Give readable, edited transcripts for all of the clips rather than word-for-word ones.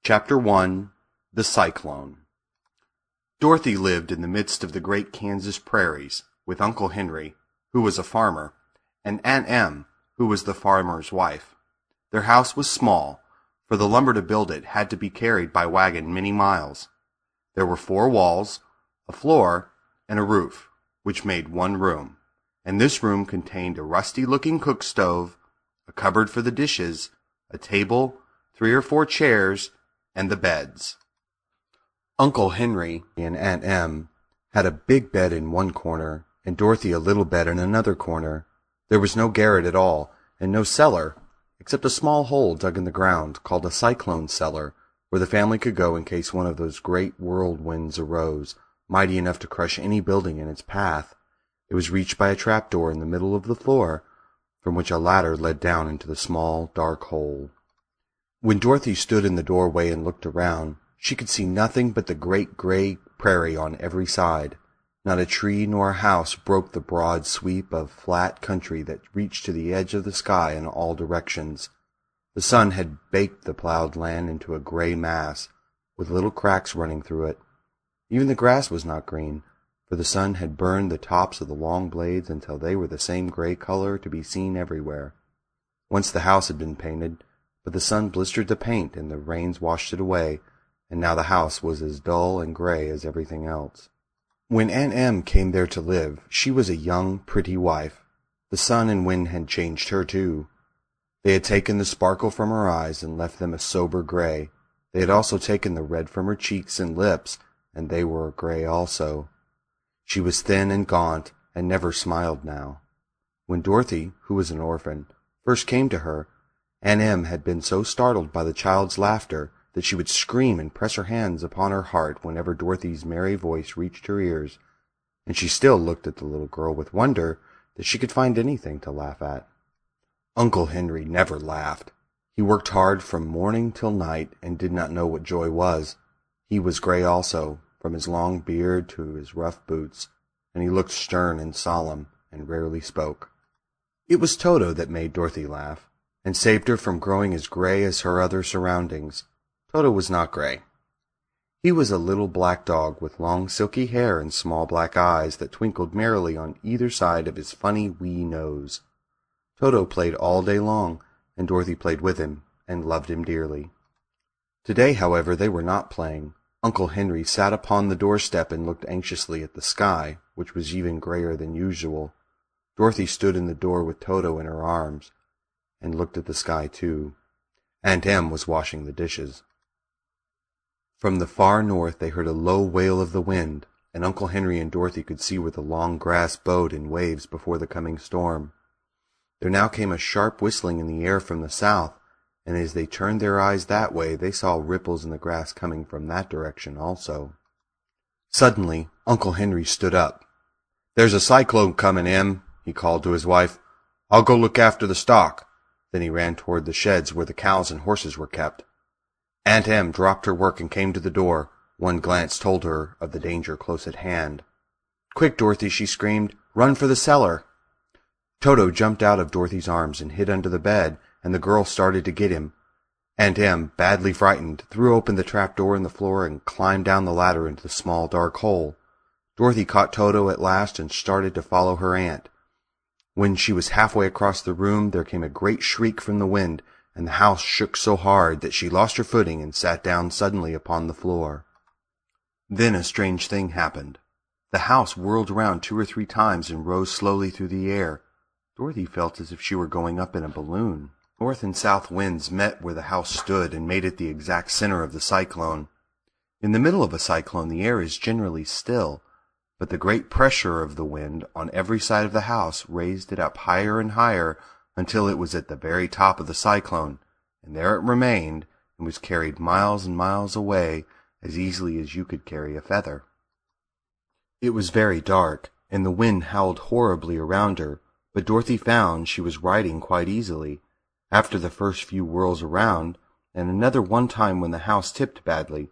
Chapter 1 The Cyclone Dorothy lived in the midst of the great Kansas prairies, with Uncle Henry, who was a farmer, and Aunt Em, who was the farmer's wife. Their house was small, for the lumber to build it had to be carried by wagon many miles. There were 4 walls, a floor, and a roof, which made one room, and this room contained a rusty-looking cook stove, a cupboard for the dishes, a table, 3 or 4 chairs, and the beds. Uncle Henry and Aunt Em had a big bed in one corner, and Dorothy a little bed in another corner. There was no garret at all, and no cellar, except a small hole dug in the ground called a cyclone cellar, where the family could go in case one of those great whirlwinds arose, mighty enough to crush any building in its path. It was reached by a trapdoor in the middle of the floor, from which a ladder led down into the small, dark hole. When Dorothy stood in the doorway and looked around, she could see nothing but the great gray prairie on every side. Not a tree nor a house broke the broad sweep of flat country that reached to the edge of the sky in all directions. The sun had baked the plowed land into a gray mass, with little cracks running through it. Even the grass was not green, for the sun had burned the tops of the long blades until they were the same gray color to be seen everywhere. Once the house had been painted, but the sun blistered the paint and the rains washed it away, and now the house was as dull and gray as everything else. When Aunt Em came there to live, she was a young, pretty wife. The sun and wind had changed her, too. They had taken the sparkle from her eyes and left them a sober gray. They had also taken the red from her cheeks and lips, and they were gray also. She was thin and gaunt, and never smiled now. When Dorothy, who was an orphan, first came to her, Aunt Em had been so startled by the child's laughter that she would scream and press her hands upon her heart whenever Dorothy's merry voice reached her ears, and she still looked at the little girl with wonder that she could find anything to laugh at. Uncle Henry never laughed. He worked hard from morning till night and did not know what joy was. He was gray also, from his long beard to his rough boots, and he looked stern and solemn and rarely spoke. It was Toto that made Dorothy laugh, and saved her from growing as gray as her other surroundings. Toto was not gray. He was a little black dog with long silky hair and small black eyes that twinkled merrily on either side of his funny wee nose. Toto played all day long, and Dorothy played with him and loved him dearly. Today, however, they were not playing. Uncle Henry sat upon the doorstep and looked anxiously at the sky, which was even grayer than usual. Dorothy stood in the door with Toto in her arms, and looked at the sky too. Aunt Em was washing the dishes. From the far north they heard a low wail of the wind, and Uncle Henry and Dorothy could see where the long grass bowed in waves before the coming storm. There now came a sharp whistling in the air from the south, and as they turned their eyes that way they saw ripples in the grass coming from that direction also. Suddenly Uncle Henry stood up. "There's a cyclone coming, Em," he called to his wife. "I'll go look after the stock." Then he ran toward the sheds where the cows and horses were kept. Aunt Em dropped her work and came to the door. One glance told her of the danger close at hand. "Quick, Dorothy," she screamed. "Run for the cellar." Toto jumped out of Dorothy's arms and hid under the bed, and the girl started to get him. Aunt Em, badly frightened, threw open the trap-door in the floor and climbed down the ladder into the small dark hole. Dorothy caught Toto at last and started to follow her aunt. When she was halfway across the room, there came a great shriek from the wind, and the house shook so hard that she lost her footing and sat down suddenly upon the floor. Then a strange thing happened. The house whirled around 2 or 3 times and rose slowly through the air. Dorothy felt as if she were going up in a balloon. North and south winds met where the house stood and made it the exact center of the cyclone. In the middle of a cyclone the air is generally still, but the great pressure of the wind on every side of the house raised it up higher and higher until it was at the very top of the cyclone, and there it remained and was carried miles and miles away as easily as you could carry a feather. It was very dark, and the wind howled horribly around her, but Dorothy found she was riding quite easily. After the first few whirls around, and another one time when the house tipped badly,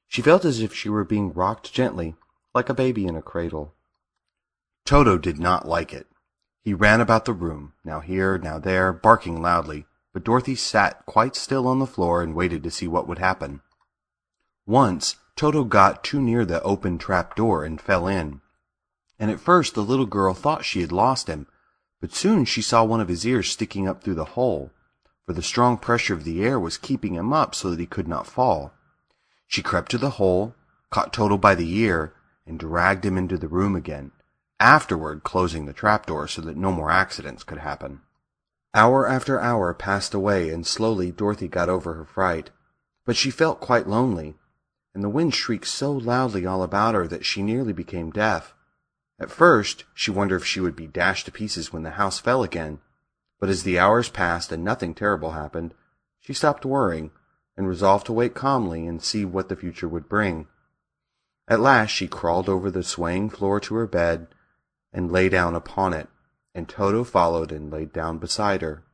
she felt as if she were being rocked gently, like a baby in a cradle. Toto did not like it. He ran about the room, now here, now there, barking loudly, but Dorothy sat quite still on the floor and waited to see what would happen. Once Toto got too near the open trap door and fell in, and at first the little girl thought she had lost him, but soon she saw one of his ears sticking up through the hole, for the strong pressure of the air was keeping him up so that he could not fall. She crept to the hole, caught Toto by the ear, and dragged him into the room again, afterward closing the trapdoor so that no more accidents could happen. Hour after hour passed away, and slowly Dorothy got over her fright, but she felt quite lonely, and the wind shrieked so loudly all about her that she nearly became deaf. At first she wondered if she would be dashed to pieces when the house fell again, but as the hours passed and nothing terrible happened, she stopped worrying, and resolved to wait calmly and see what the future would bring. At last she crawled over the swaying floor to her bed, and lay down upon it, and Toto followed and laid down beside her.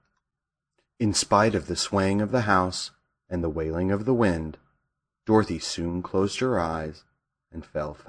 In spite of the swaying of the house and the wailing of the wind, Dorothy soon closed her eyes and fell fast.